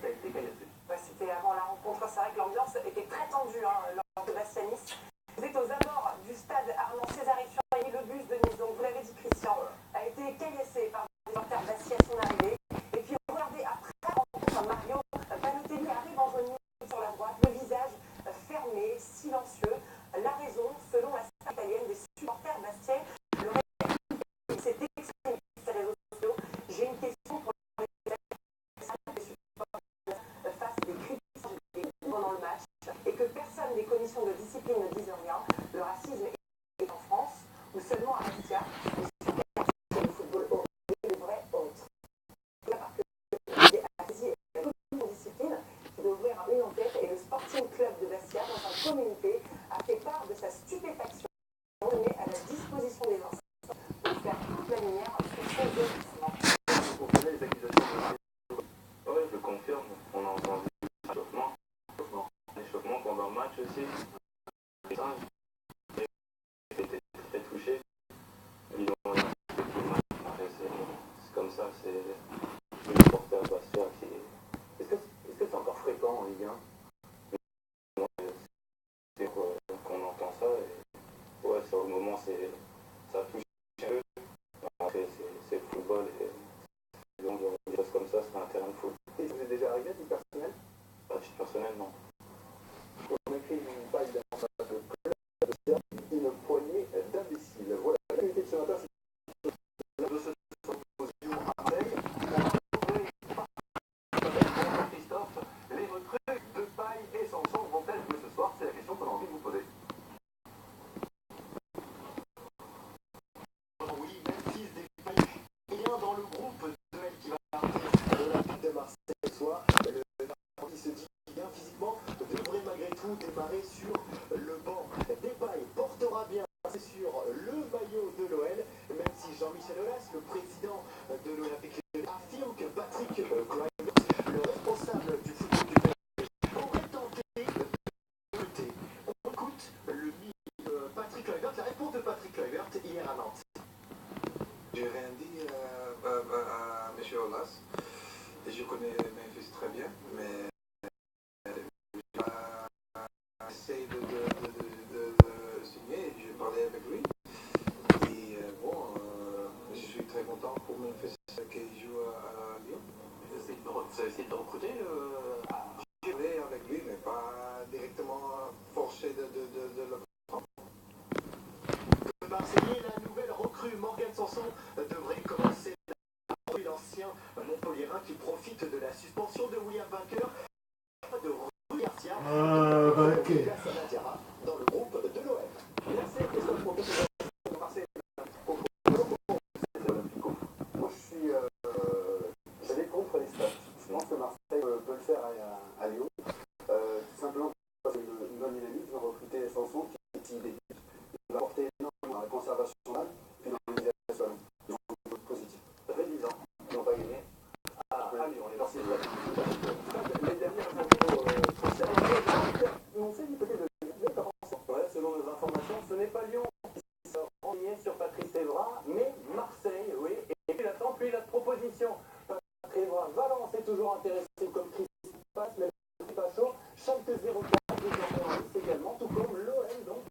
a été caillassé. Ouais, c'était avant la rencontre, c'est vrai que l'ambiance était très tendue lors de Bastianis. Vous êtes aux abords du stade Armand Césari-Furier, le bus de Nice, donc vous l'avez dit Christian, a été caillassé par des supporters Bastia à son arrivée. Et puis regardez, après la rencontre, Mario Balotelli arrive en zone sur la droite, le visage fermé, silencieux. La raison, selon la star italienne, des supporters bastiais, le réel s'est exprimé sur les réseaux sociaux. J'ai une question pour les supporters face des critiques pendant le match et que personne des commissions de discipline ne dise rien. Le racisme est en France ou seulement à Bastia. Les supporters du football européen, les vrais honte. Et là, parce que la commission de discipline qui doit ouvrir une enquête et le Sporting Club de Bastia, dans un communiqué, a fait part de sa stupéfaction donnée à la disposition des instances pour faire toute la lumière sur son déplacement. Vous comprenez les accusations de... Oui, je confirme. On a entendu l'échauffement pendant le match aussi. Ils étaient très touchés. Ils ont fait tout le match. C'est comme ça, c'est le supporter Bastia qui... Est-ce que c'est encore fréquent en Ligue 1? C'est qu'on entend ça et ouais, ça, au moment ça touche un peu. Après c'est le football et des choses comme ça sur un terrain de foot. Et ça vous est déjà arrivé à titre personnel? À titre personnel, non. On écrit pas évidemment de club, une poignée d'imbéciles. Voilà, l'actualité de ce matin, c'est De ce symposium à Marseille, Christophe, les recrues de Paille et Sanson vont-elles jouer ce soir? C'est la question qu'on a envie de vous poser. Oui, Memphis Depay, rien dans le groupe de elle qui va partir de l'Olympique de Marseille ce soir. Le qui se dit bien physiquement devrait malgré tout démarrer sur le banc. Depay portera bien, c'est sûr, le maillot de l'OL, même si Jean-Michel Aulas, le président de l'Olympique, affirme que Patrick Kluivert, le responsable du football du PSG, aurait tenté de lutter. On écoute Patrick Kluivert, la réponse de Patrick Kluivert hier à Nantes. J'ai rien dit à M. Aulas. Je connais Memphis très bien, mais j'essaie de signer. J'ai parlé avec lui. Et je suis très content pour Memphis qui joue à Lyon. Vous avez essayé de recruter J'ai parlé avec lui, mais pas directement forcé de le prendre. Le Marseillais, la nouvelle recrue Morgan Sanson devrait commencer l'ancien Montpellierin qui profite de la suspension de William Vainqueur de Rui Garcia dans le groupe de l'OM. Merci Christophe pour de Marseille. Moi je suis contre les stats. Je pense que Marseille peut le faire à Lyon. Tout simplement parce que c'est une bonne dynamique. Ils ont recruté Sanson qui va apporter énormément à la conservation nationale puis dans l'organisation. Ils ont un peu positif. Ça fait 10 ans qu'ils n'ont pas gagné. À Lyon, les Marseillais. Les dernières infos on sait du côté de Lyon. Ouais, selon nos informations, ce n'est pas Lyon qui s'est renseigné sur Patrice Evra, mais Marseille, oui. Et puis il attend, puis la proposition. Patrice Evra, Valence est toujours intéressé comme Christophe passe, mais c'est pas chaud. Schalke 04, c'est également, tout comme l'OM, donc,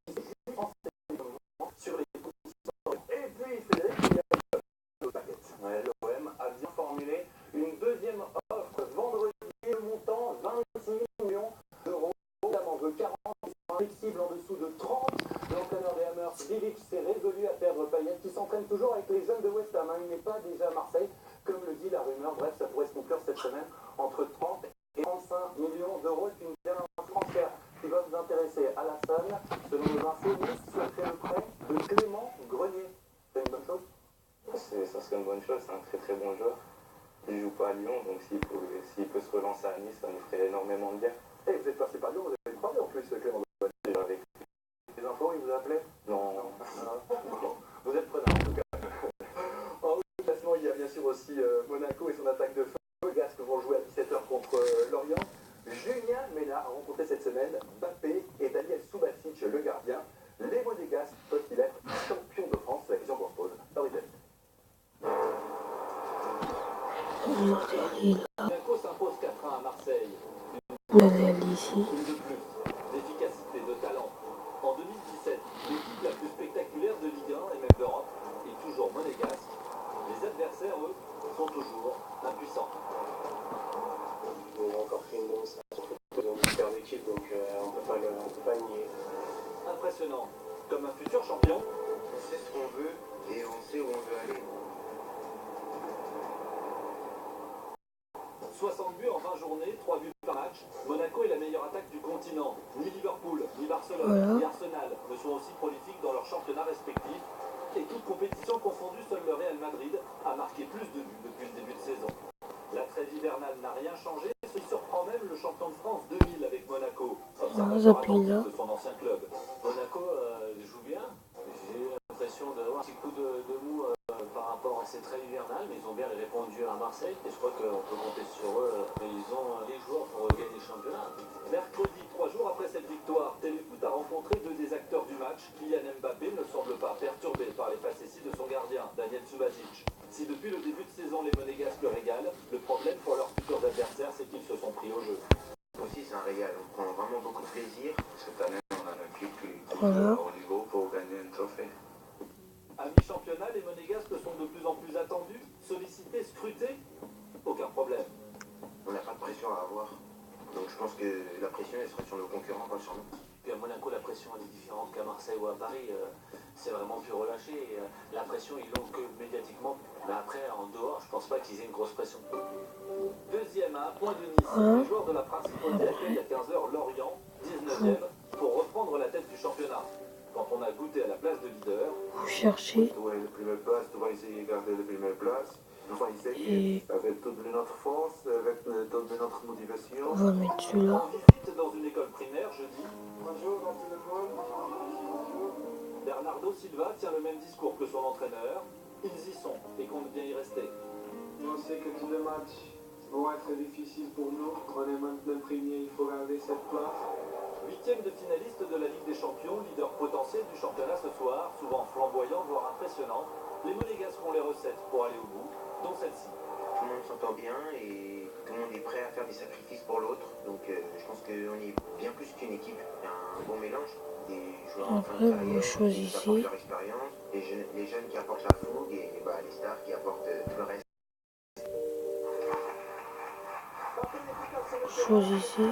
qui s'est renseigné sur les positions. Et puis Frédéric, il y a le paquet. Ouais, l'OM a bien formulé une deuxième offre vendredi, le montant 26 millions d'euros. Notamment de 40, flexible en dessous de 30. L'entraîneur des Hammers, Bilic, s'est résolu à perdre Payet, qui s'entraîne toujours avec les jeunes de West Ham. Il n'est pas déjà à Marseille, comme le dit la rumeur. Bref, ça pourrait se conclure cette semaine entre 30 et 35 millions d'euros. Et puis une dernière transfert qui va vous intéresser. Alassane, selon les infos, Nice souhaiterait le prêt de Clément Grenier. C'est une bonne chose? Ça serait une bonne chose, c'est un très très bon joueur. Il joue pas à Lyon, donc s'il peut se relancer à Nice, ça nous ferait énormément de bien. Et vous êtes passé par Lyon, vous avez parlé en plus, Clément Grenier. Avec Les infos, il vous a appelé? non. Vous êtes preneur en tout cas. En haut du classement, il y a bien sûr aussi Monaco et son attaque de feu. Les Gasques vont jouer à 17h contre Lorient. Julien Ménard a rencontré cette semaine Mbappé et Daniel Subasic, le gardien. Les Monégasques peuvent-ils être champions de France? La question qu'on se pose. Monaco s'impose 4-1 Daniel ici. Une de plus, d'efficacité, de talent. En 2017, l'équipe la plus spectaculaire de Ligue 1 et même d'Europe est toujours monégasque. Les adversaires, eux, sont toujours impuissants. Ils ont encore fait une grosse super d'équipe, donc on peut pas nier. Impressionnant. Comme un futur champion, On sait ce qu'on veut et on sait où on veut aller. 60 buts en 20 journées, 3 buts par match. Monaco est la meilleure attaque du continent. Ni Liverpool, ni Barcelone, Voilà. ni Arsenal ne sont aussi prolifiques dans leurs championnats respectifs. Et toute compétition confondue, seul le Real Madrid a marqué plus de buts depuis le début de saison. La trêve hivernale n'a rien changé, ce qui surprend même le champion de France 2000 avec Monaco. Observateur attentif de son ancien club. Monaco joue bien. J'ai eu l'impression d'avoir un petit coup de mou par rapport à cette trêve hivernale, mais ils ont bien répondu à Marseille et je crois qu'on peut compter sur eux. Ils ont les joueurs pour gagner le championnat. Mercredi, 3 jours après cette victoire, Téléfoot a rencontré deux des acteurs du match. Kylian Mbappé ne semble pas perturbé par les facéties de son gardien, Daniel Subasic. Si depuis le début de saison les Monégasques le régalent, le problème pour leurs futurs adversaires, c'est qu'ils se sont pris au jeu. Aussi, c'est un régal. On prend vraiment beaucoup de plaisir. Cette année, on a un clip Voilà. au niveau pour gagner un trophée. À mi-championnat, les Monégasques sont de plus en plus attendus, sollicités, scrutés. Aucun problème. On n'a pas de pression à avoir. Donc je pense que la pression, elle sera sur nos concurrents, pas sur nous. Puis à Monaco, la pression elle est différente qu'à Marseille ou à Paris. C'est vraiment plus relâché. Et, la pression, ils l'ont que médiatiquement. Mais après, en dehors, je pense pas qu'ils aient une grosse pression. Deuxième à un point de Nice, les joueurs de la Principauté accueillent à 15h Lorient, 19e, pour reprendre la tête du championnat. Quand on a goûté à la place de leader, Vous cherchez. Ouais, la première place, tu vas essayer de garder la première place. On va essayer Et avec toute notre force, avec toute notre motivation. on va mettre celui-là. en visite dans une école primaire jeudi, Bonjour à tout le monde. Bernardo Silva tient le même discours que son entraîneur. Ils y sont et comptent bien y rester. On sait que tous les matchs vont être difficiles pour nous. On est maintenant premier, il faut garder cette place. 8e de finaliste de la Ligue des Champions, leader potentiel du championnat ce soir, souvent flamboyant, voire impressionnant. Les Monégasques ont les recettes pour aller au bout, dont celle-ci. Tout le monde s'entend bien et tout le monde est prêt à faire des sacrifices pour l'autre. Donc je pense qu'on est bien plus qu'une équipe. Il y a un bon mélange. Des joueurs en fin de Après, vous carrière qui choisissez. apportent leur expérience, les jeunes qui apportent la fougue et les stars qui apportent tout le reste. Choisissez.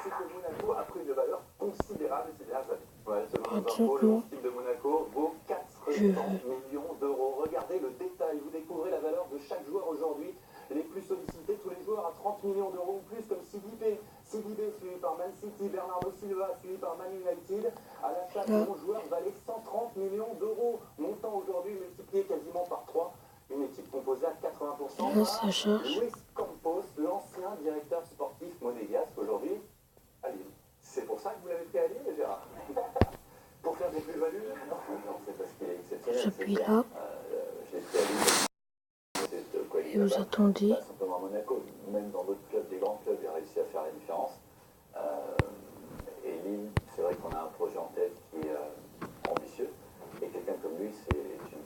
C'est que Monaco a pris de valeur considérable ces dernières années. Voilà, selon les Attention. infos, le style de Monaco vaut 400 Je vais. millions d'euros. Regardez le détail, vous découvrez la valeur de chaque joueur aujourd'hui. Les plus sollicités, tous les joueurs à 30 millions d'euros ou plus, comme Sidibé, suivi par Man City, Bernardo Silva, suivi par Man United. À l'achat, mon joueur valait 130 millions d'euros, montant aujourd'hui multiplié quasiment par 3. Une équipe composée à 80% Là, ça cherche. Luis Campos, l'ancien directeur sportif monégasque aujourd'hui à Lille. C'est pour ça que vous l'avez pris à Lille, Gérard? Pour faire des plus-values? Non, c'est parce qu'il est exceptionnel. J'appuie là. Je l'ai pris à Lille. C'est de quoi il Et vous est attendez. pas simplement à Monaco, même dans d'autres clubs, des grands clubs, il a réussi à faire la différence. Et Lille, c'est vrai qu'on a un projet en tête qui est ambitieux. Et quelqu'un comme lui, c'est une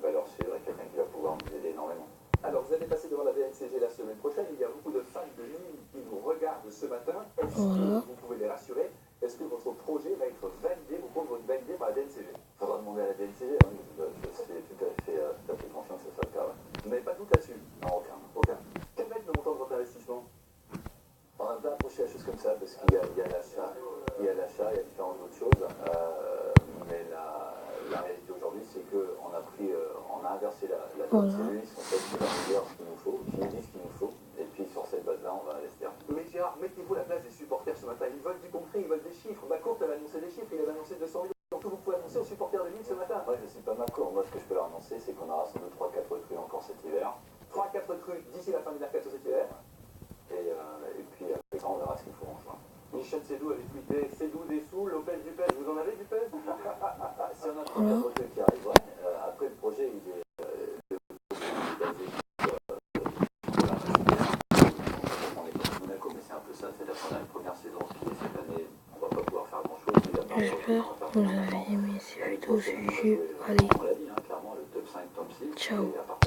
valeur sûre et quelqu'un qui va pouvoir nous aider énormément. Alors, vous allez passer devant la DNCG la semaine prochaine. Il y a beaucoup de fans de Lille qui vous regardent ce matin. Est-ce Voilà. que vous pouvez les rassurer? Est-ce que votre projet va être validé, vos comptes vont être validés par la DNCG? Il faudra demander à la DNCG. Hein. Je fais tout à fait confiance que ce soit le cas. Ouais. Vous n'avez pas de doute là-dessus? Non, aucun. Quel va être le montant de votre investissement? On n'a pas approché la chose comme ça parce qu'il y a l'achat, il y a différentes autres choses. Mais la réalité aujourd'hui, c'est qu'on a inversé la donne. C'est lui, en fait, qui va nous dire ce qu'il nous faut, qui nous dit ce qu'il nous faut. Et puis sur cette base-là, on va aller se dire. Mais Gérard, mettez-vous à la place des supporters ce matin. Ils veulent du concret, ils veulent des chiffres. Macourt avait annoncé des chiffres, il avait annoncé 200 millions. Donc vous pouvez annoncer aux supporters de Lille ce matin. Moi, je ne suis pas Macourt. Moi, ce que je peux leur annoncer, c'est qu'on aura sans doute 3-4 recrues encore cet hiver. 3-4 recrues d'ici la fin du mercato cet hiver. Et puis après ça, on verra ce qu'il faut en juin. Michel Sédou avait tweeté Sédou des sous, Lopez du PES. Vous en avez du PES? Si on a 3-4 recrues qui arrivent, ouais. Après le projet, il est basé on est comme Monaco, mais c'est un peu ça. C'est-à-dire qu'on a une première saison qui est cette année, on va pas pouvoir faire grand-chose. J'espère que vous avez aimé cette vidéo. C'est juste. Allez. On l'a dit, hein, clairement, le top 5, top 6. Ciao. Et à partir